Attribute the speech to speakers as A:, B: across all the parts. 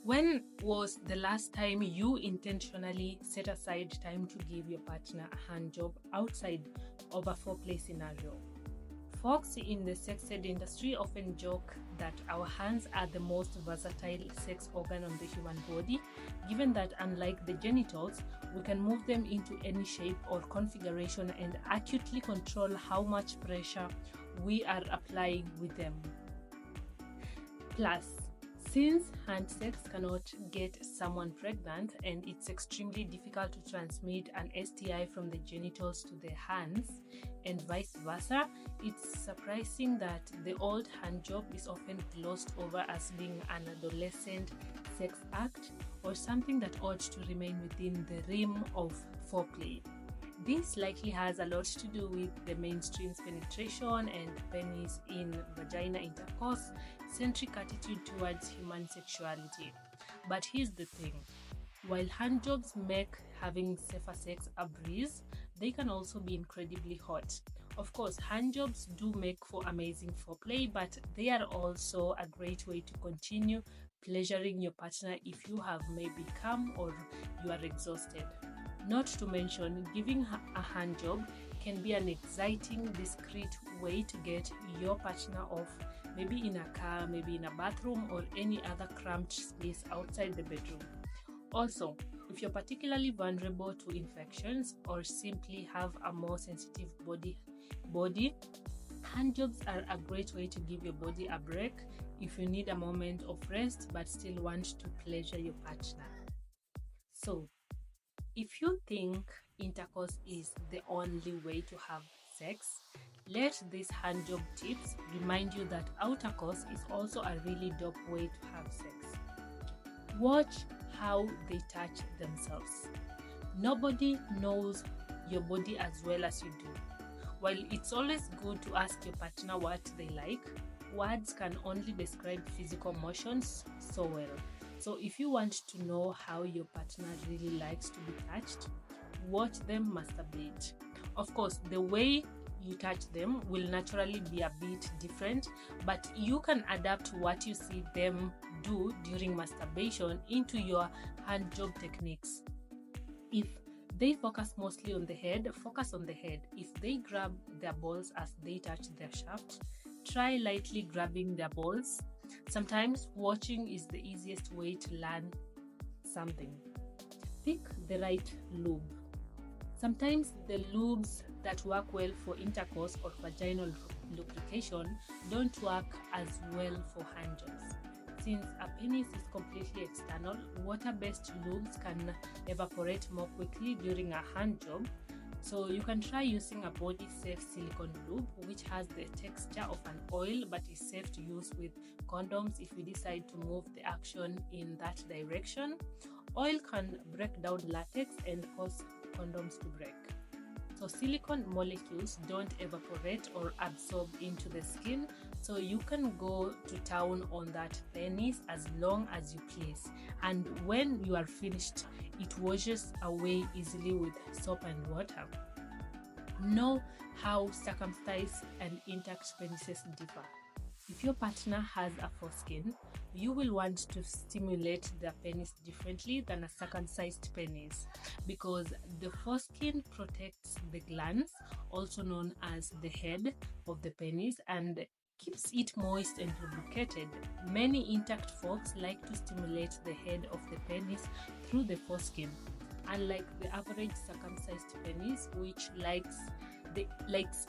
A: When was the last time you intentionally set aside time to give your partner a hand job outside of a foreplay scenario? Folks in the sex ed industry often joke that our hands are the most versatile sex organ on the human body, given that unlike the genitals, we can move them into any shape or configuration and accurately control how much pressure we are applying with them. Plus, since hand sex cannot get someone pregnant and it's extremely difficult to transmit an STI from the genitals to the hands and vice versa, it's surprising that the old hand job is often glossed over as being an adolescent sex act or something that ought to remain within the realm of foreplay. This likely has a lot to do with the mainstream's penetration and penis in vagina intercourse centric attitude towards human sexuality. But here's the thing. While handjobs make having safer sex a breeze, they can also be incredibly hot. Of course, handjobs do make for amazing foreplay, but they are also a great way to continue pleasuring your partner if you have maybe come or you are exhausted. Not to mention, giving a hand job can be an exciting, discreet way to get your partner off, maybe in a car, maybe in a bathroom, or any other cramped space outside the bedroom. Also, if you're particularly vulnerable to infections or simply have a more sensitive body, hand jobs are a great way to give your body a break if you need a moment of rest but still want to pleasure your partner. So, if you think intercourse is the only way to have sex, let these handjob tips remind you that outercourse is also a really dope way to have sex. Watch how they touch themselves. Nobody knows your body as well as you do. While it's always good to ask your partner what they like, words can only describe physical motions so well. So if you want to know how your partner really likes to be touched, watch them masturbate. Of course, the way you touch them will naturally be a bit different, but you can adapt what you see them do during masturbation into your hand job techniques. If they focus mostly on the head, focus on the head. If they grab their balls as they touch their shaft, try lightly grabbing their balls. Sometimes watching is the easiest way to learn something. Pick the right lube. Sometimes the lubes that work well for intercourse or vaginal lubrication don't work as well for handjobs. Since a penis is completely external, water-based lubes can evaporate more quickly during a handjob. So you can try using a body-safe silicone lube, which has the texture of an oil but is safe to use with condoms if you decide to move the action in that direction. Oil can break down latex and cause condoms to break. So silicone molecules don't evaporate or absorb into the skin, so you can go to town on that penis as long as you please. And when you are finished, it washes away easily with soap and water. Know how circumcised and intact penises differ. If your partner has a foreskin, you will want to stimulate their penis differently than a circumcised penis because the foreskin protects the glands, also known as the head of the penis, and keeps it moist and lubricated. Many intact folks like to stimulate the head of the penis through the foreskin, unlike the average circumcised penis, which likes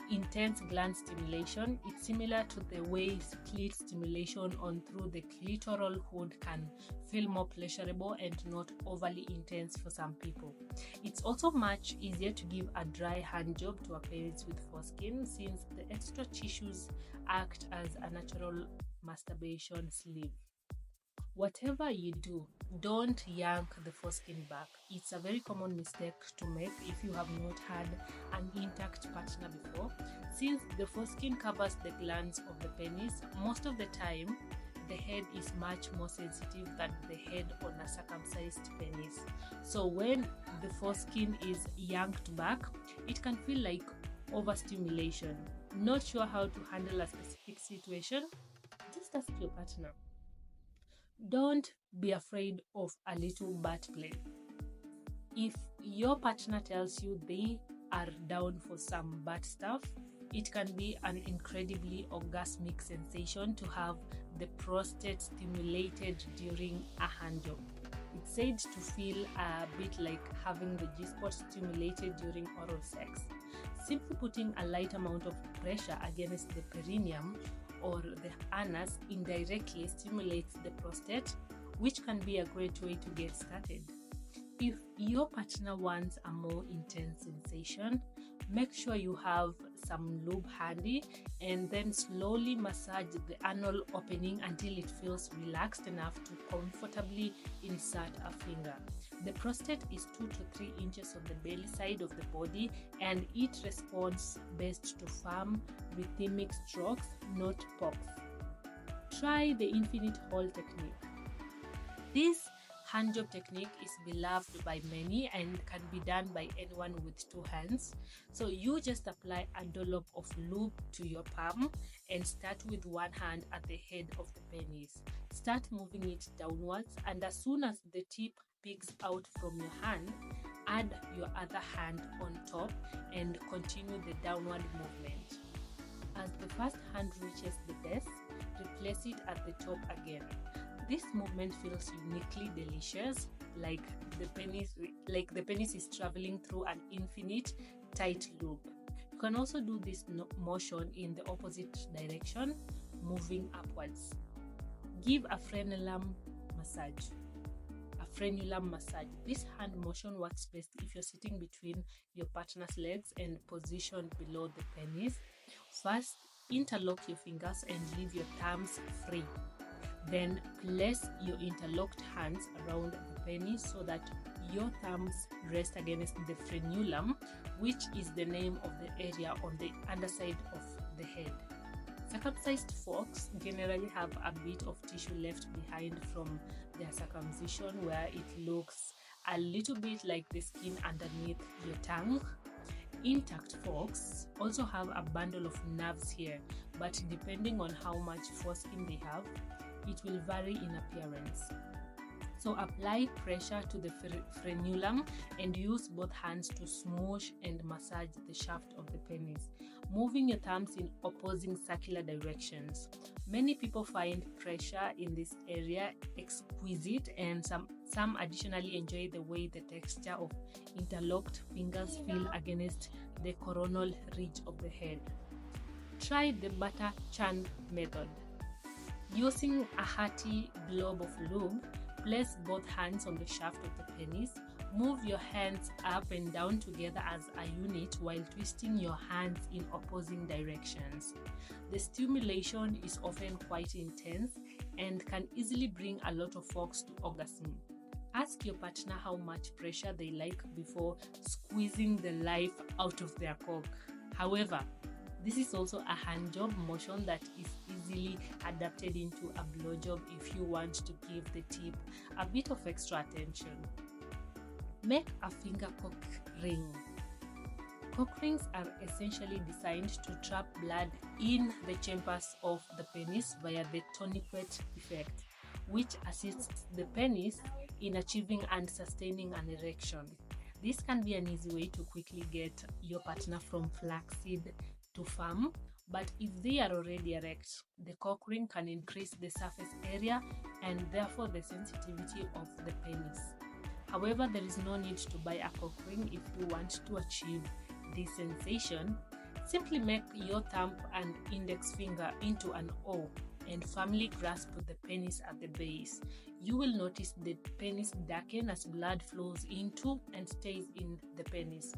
A: intense gland stimulation. It's similar to the way clit stimulation on through the clitoral hood can feel more pleasurable and not overly intense for some people. It's also much easier to give a dry hand job to a penis with foreskin since the extra tissues act as a natural masturbation sleeve. Whatever you do, don't yank the foreskin back. It's a very common mistake to make if you have not had an intact partner before. Since the foreskin covers the glands of the penis, most of the time, the head is much more sensitive than the head on a circumcised penis. So when the foreskin is yanked back, it can feel like overstimulation. Not sure how to handle a specific situation? Just ask your partner. Don't be afraid of a little butt play. If your partner tells you they are down for some butt stuff, it can be an incredibly orgasmic sensation to have the prostate stimulated during a hand job. It's said to feel a bit like having the G-spot stimulated during oral sex. Simply putting a light amount of pressure against the perineum or the anus indirectly stimulates the prostate, which can be a great way to get started. If your partner wants a more intense sensation, make sure you have some lube handy and then slowly massage the anal opening until it feels relaxed enough to comfortably insert a finger. The prostate is 2 to 3 inches on the belly side of the body, and it responds best to firm, rhythmic strokes, not pops. Try the infinite hole technique. This hand job technique is beloved by many and can be done by anyone with 2 hands. So you just apply a dollop of lube to your palm and start with one hand at the head of the penis. Start moving it downwards, and as soon as the tip peeks out from your hand, add your other hand on top and continue the downward movement. As the first hand reaches the base, replace it at the top again. This movement feels uniquely delicious, like the penis is traveling through an infinite tight loop. You can also do this motion in the opposite direction, moving upwards. Give a frenulum massage. This hand motion works best if you're sitting between your partner's legs and positioned below the penis. First, interlock your fingers and leave your thumbs free. Then place your interlocked hands around the penis so that your thumbs rest against the frenulum, which is the name of the area on the underside of the head. Circumcised folks generally have a bit of tissue left behind from their circumcision, where it looks a little bit like the skin underneath your tongue. Intact folks also have a bundle of nerves here, but depending on how much foreskin they have, it will vary in appearance. So apply pressure to the frenulum and use both hands to smoosh and massage the shaft of the penis, moving your thumbs in opposing circular directions. Many people find pressure in this area exquisite, and some additionally enjoy the way the texture of interlocked fingers feel against the coronal ridge of the head. Try the butter churn method. Using a hearty glob of lube, place both hands on the shaft of the penis. Move your hands up and down together as a unit while twisting your hands in opposing directions. The stimulation is often quite intense and can easily bring a lot of folks to orgasm. Ask your partner how much pressure they like before squeezing the life out of their cock. However, this is also a hand job motion that is easily adapted into a blowjob if you want to give the tip a bit of extra attention. Make a finger cock ring. Cock rings are essentially designed to trap blood in the chambers of the penis via the tourniquet effect, which assists the penis in achieving and sustaining an erection. This can be an easy way to quickly get your partner from flaccid to firm, but if they are already erect, the cock ring can increase the surface area and therefore the sensitivity of the penis. However, there is no need to buy a cock ring if you want to achieve this sensation. Simply make your thumb and index finger into an O and firmly grasp the penis at the base. You will notice the penis darken as blood flows into and stays in the penis,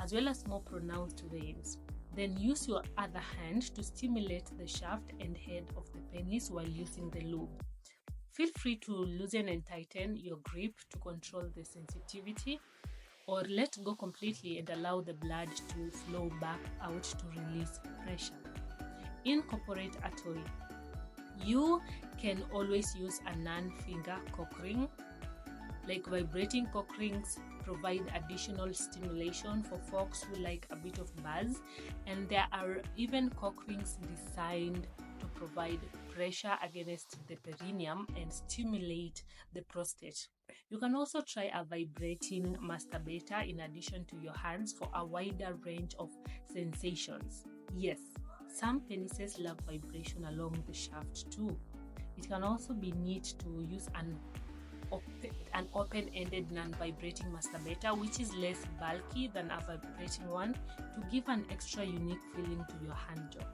A: as well as more pronounced veins. Then use your other hand to stimulate the shaft and head of the penis while using the lube. Feel free to loosen and tighten your grip to control the sensitivity, or let go completely and allow the blood to flow back out to release pressure. Incorporate a toy. You can always use a non-finger cock ring. Like vibrating cock rings provide additional stimulation for folks who like a bit of buzz, and there are even cock rings designed to provide pressure against the perineum and stimulate the prostate. You can also try a vibrating masturbator in addition to your hands for a wider range of sensations. Yes, some penises love vibration along the shaft too. It can also be neat to use an open-ended non-vibrating masturbator, which is less bulky than a vibrating one, to give an extra unique feeling to your hand job.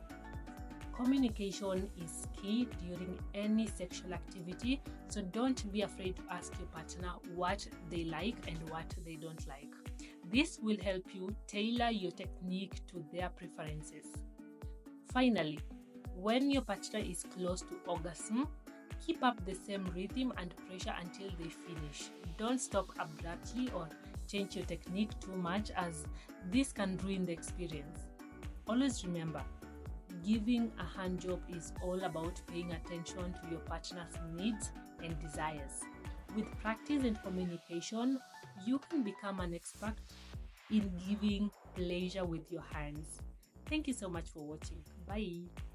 A: Communication is key during any sexual activity, so don't be afraid to ask your partner what they like and what they don't like. This will help you tailor your technique to their preferences. Finally, when your partner is close to orgasm, keep up the same rhythm and pressure until they finish. Don't stop abruptly or change your technique too much, as this can ruin the experience. Always remember, giving a hand job is all about paying attention to your partner's needs and desires. With practice and communication, you can become an expert in giving pleasure with your hands. Thank you so much for watching. Bye.